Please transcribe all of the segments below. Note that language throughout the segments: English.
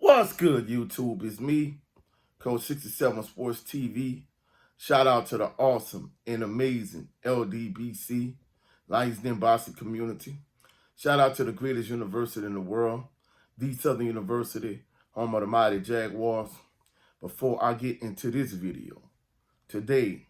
What's good, YouTube? It's me, Coach 67 Sports TV. Shout out to the awesome and amazing LDBC, Lions Den Bossy community. Shout out to the greatest university in the world, the Southern University, home of the mighty Jaguars. Before I get into this video, today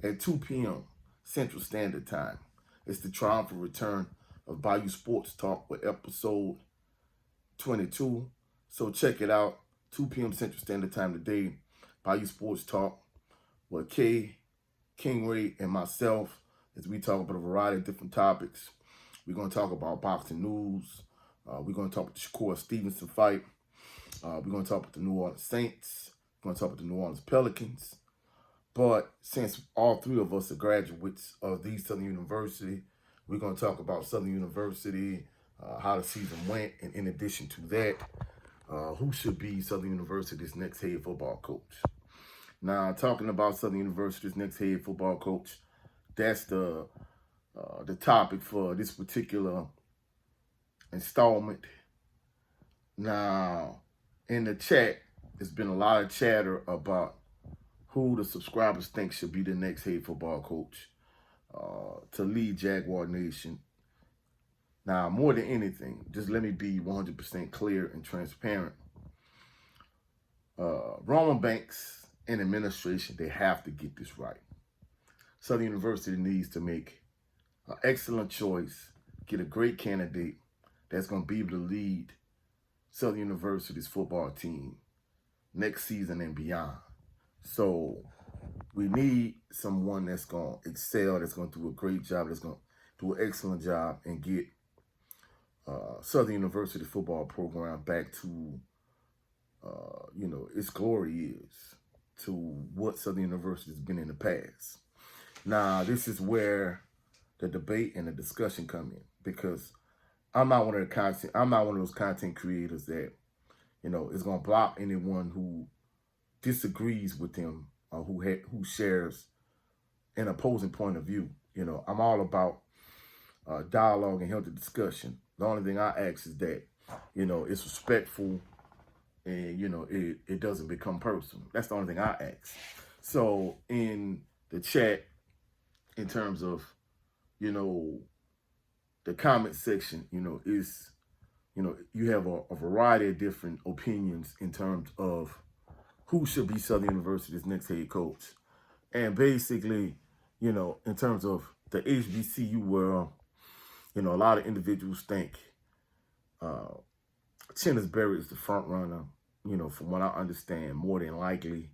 at 2 p.m. Central Standard Time, it's the triumphant return of Bayou Sports Talk with episode 22. So check it out, 2 p.m. Central Standard Time today, Bayou Sports Talk with Kay, King Ray, and myself as we talk about a variety of different topics. We're going to talk about boxing news. We're going to talk about the Shakur Stevenson fight. We're going to talk about the New Orleans Saints. We're going to talk about the New Orleans Pelicans. But since all three of us are graduates of the Southern University, we're going to talk about Southern University, how the season went, and in addition to that, who should be Southern University's next head football coach. Now, talking about Southern University's next head football coach, that's the topic for this particular installment. Now, in the chat, there's been a lot of chatter about who the subscribers think should be the next head football coach to lead Jaguar Nation. Now, more than anything, just let me be 100% clear and transparent. Roman Banks and administration, they have to get this right. Southern University needs to make an excellent choice, get a great candidate that's going to be able to lead Southern University's football team next season and beyond. So we need someone that's going to excel, that's going to do a great job, that's going to do an excellent job and get Southern University football program back to, its glory is, to what Southern University has been in the past. Now, this is where the debate and the discussion come in, because I'm not one of those content creators that, is going to block anyone who disagrees with them or who shares an opposing point of view. I'm all about dialogue and healthy discussion. The only thing I ask is that, it's respectful and, it doesn't become personal. That's the only thing I ask. So in the chat, in terms of, the comment section, you have a variety of different opinions in terms of who should be Southern University's next head coach. And basically, in terms of the HBCU world, a lot of individuals think Chennis Berry is the front runner. From what I understand, more than likely,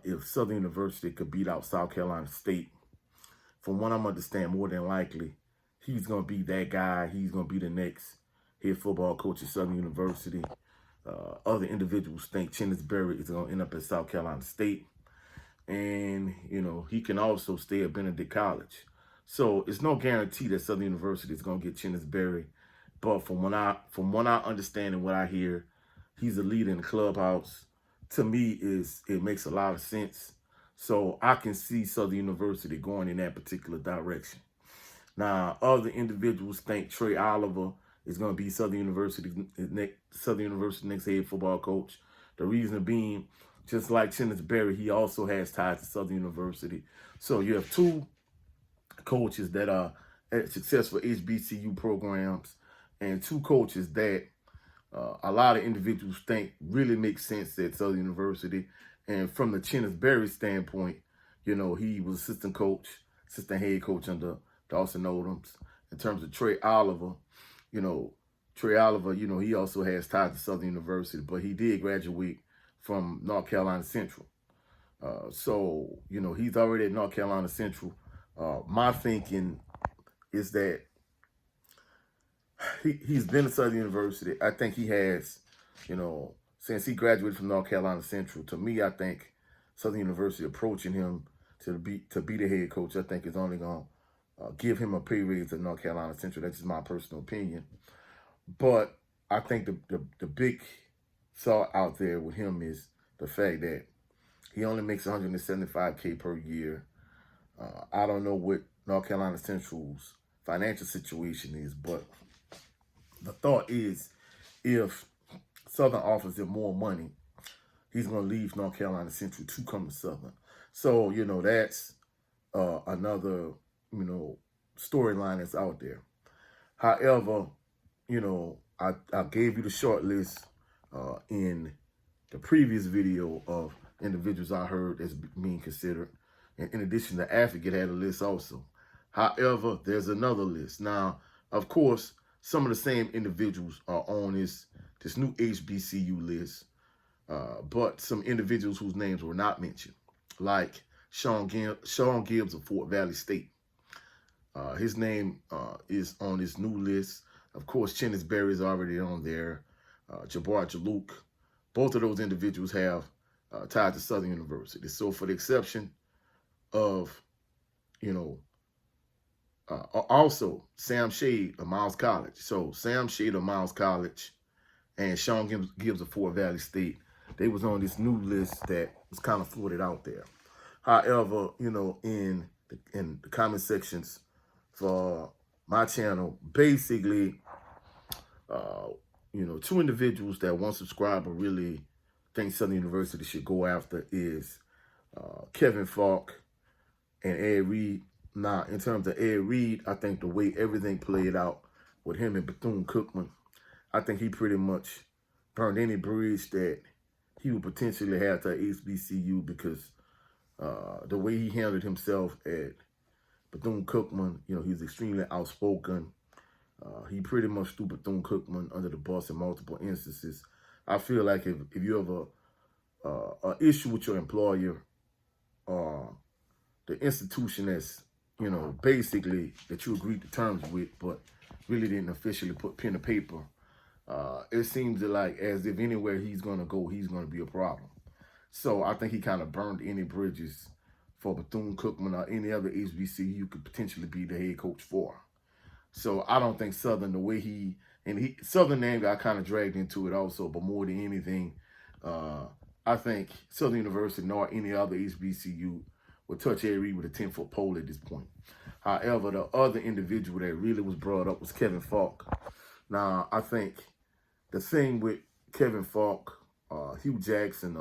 if Southern University could beat out South Carolina State, from what I'm understanding, more than likely, he's going to be that guy. He's going to be the next head football coach at Southern University. Other individuals think Chennis Berry is going to end up at South Carolina State. And, he can also stay at Benedict College. So it's no guarantee that Southern University is going to get Chennis Berry. But from what I understand and what I hear, he's a leader in the clubhouse. To me, it makes a lot of sense. So I can see Southern University going in that particular direction. Now, other individuals think Trey Oliver is going to be Southern University's next head football coach. The reason being, just like Chennis Berry, he also has ties to Southern University. So you have two coaches that are at successful HBCU programs and two coaches that a lot of individuals think really make sense at Southern University. And from the Chennis Berry standpoint, he was assistant head coach under Dawson Odoms. In terms of Trey Oliver, he also has ties to Southern University, but he did graduate from North Carolina Central. So, he's already at North Carolina Central. My thinking is that he's been at Southern University. I think he has, since he graduated from North Carolina Central, to me, I think Southern University approaching him to be the head coach, I think is only going to give him a pay raise at North Carolina Central. That's just my personal opinion. But I think the big thought out there with him is the fact that he only makes $175K per year. I don't know what North Carolina Central's financial situation is, but the thought is if Southern offers him more money, he's going to leave North Carolina Central to come to Southern. So, that's another, storyline that's out there. However, I gave you the short list in the previous video of individuals I heard as being considered. And in addition, the advocate had a list also. However, there's another list. Now, of course, some of the same individuals are on this new HBCU list, but some individuals whose names were not mentioned, like Sean Gibbs of Fort Valley State. His name is on this new list. Of course, Chennis Berry is already on there. Jabbar Jaluk. Both of those individuals have ties to Southern University. So for the exception of, also Sam Shade of Miles College. So Sam Shade of Miles College and Sean Gibbs of Fort Valley State, they was on this new list that was kind of floated out there. However, in the comment sections for my channel, basically, two individuals that one subscriber really thinks Southern University should go after is Kevin Falk and Ed Reed. Now, in terms of Ed Reed, I think the way everything played out with him and Bethune-Cookman, I think he pretty much burned any bridge that he would potentially have to HBCU because the way he handled himself at Bethune-Cookman, he's extremely outspoken. He pretty much threw Bethune-Cookman under the bus in multiple instances. I feel like if you have an issue with your employer or the institution that's, basically that you agreed to terms with, but really didn't officially put pen to paper, it seems like as if anywhere he's going to go, he's going to be a problem. So I think he kind of burned any bridges for Bethune-Cookman or any other HBCU you could potentially be the head coach for. So I don't think Southern, the way Southern name got kind of dragged into it also, but more than anything, I think Southern University nor any other HBCU would touch Ed Reed with a 10-foot pole at this point. However, the other individual that really was brought up was Kevin Falk. Now, I think the thing with Kevin Falk, Hugh Jackson,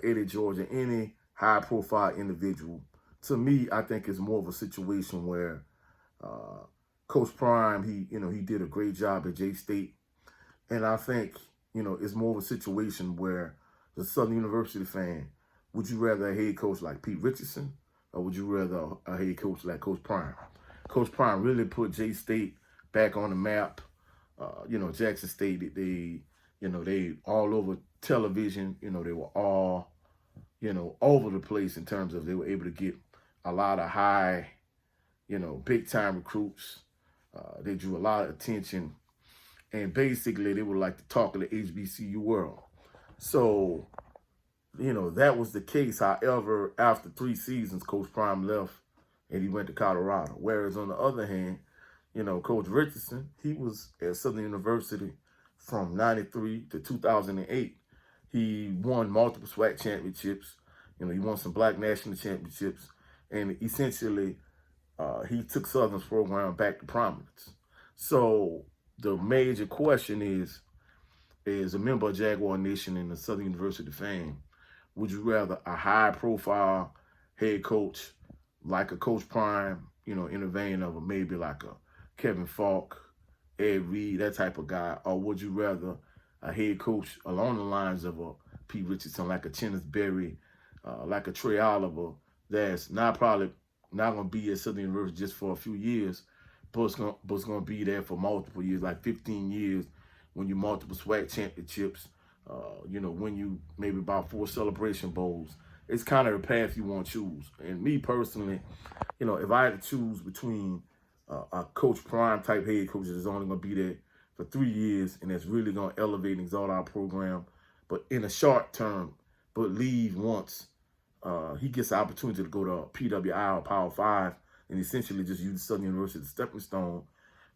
Eddie George, or any high-profile individual, to me, I think it's more of a situation where Coach Prime, he did a great job at J-State. And I think, it's more of a situation where the Southern University fan, would you rather a head coach like Pete Richardson or would you rather a head coach like Coach Prime? Coach Prime really put J-State back on the map. Jackson State, they all over television, they were all, over the place in terms of they were able to get a lot of high, big-time recruits. They drew a lot of attention. And basically, they were like the talk of the HBCU world. So, that was the case. However, after 3 seasons, Coach Prime left and he went to Colorado. Whereas on the other hand, Coach Richardson, he was at Southern University from 93 to 2008. He won multiple SWAC championships. He won some Black National Championships. And essentially, he took Southern's program back to prominence. So the major question is a member of Jaguar Nation and the Southern University fan, would you rather a high-profile head coach like a Coach Prime, in the vein of maybe like a Kevin Falk, Ed Reed, that type of guy, or would you rather a head coach along the lines of a Pete Richardson, like a Chennis Berry, like a Trey Oliver, that's probably not going to be at Southern University just for a few years, but it's going to be there for multiple years, like 15 years, when you multiple SWAC championships, when you maybe about 4 Celebration Bowls. It's kind of the path you want to choose. And me personally, if I had to choose between a Coach Prime type head coach that's only going to be there for 3 years and that's really going to elevate and exalt our program, but in a short term, but leave once he gets the opportunity to go to PWI or Power 5 and essentially just use Southern University as a stepping stone,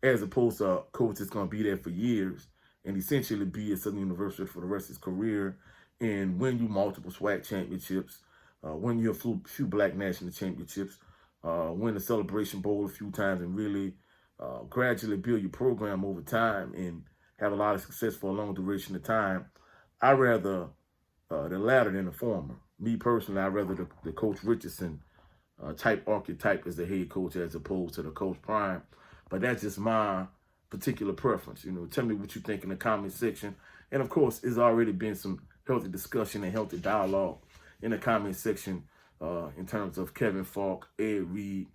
as opposed to a coach that's going to be there for years and essentially be at Southern University for the rest of his career and win you multiple SWAC championships, win you a few Black National Championships, win the Celebration Bowl a few times, and really gradually build your program over time and have a lot of success for a long duration of time. I rather the latter than the former. Me personally, I rather the Coach Richardson type archetype as the head coach as opposed to the Coach Prime. But that's just my particular preference. You know, tell me what you think in the comment section. And of course, there's already been some healthy discussion and healthy dialogue in the comment section in terms of Kevin Falk, Ed Reed,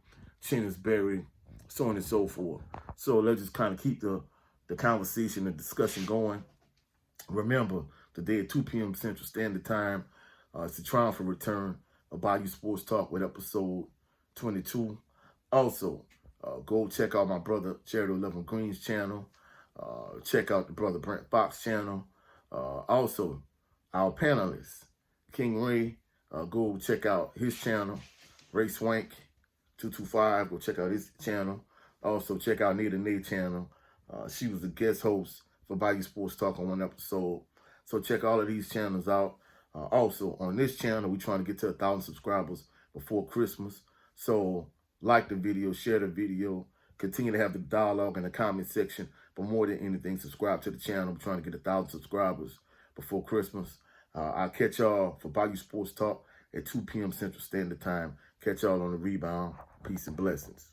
Chennis Berry, so on and so forth. So let's just kind of keep the conversation and discussion going. Remember, today at 2 p.m. Central Standard Time, it's the triumphant return of Bayou Sports Talk with episode 22. Also, go check out my brother Charity 11 Green's channel. Check out the brother Brent Fox channel. Also, our panelists, King Ray, go check out his channel. Ray Swank 225, go check out his channel. Also, check out Nita Nate channel. She was the guest host for Bayou Sports Talk on one episode. So check all of these channels out. Also, on this channel, we're trying to get to 1,000 subscribers before Christmas. So like the video, share the video, continue to have the dialogue in the comment section. But more than anything, subscribe to the channel. We're trying to get 1,000 subscribers before Christmas. I'll catch y'all for Bayou Sports Talk at 2 p.m. Central Standard Time. Catch y'all on the rebound. Peace and blessings.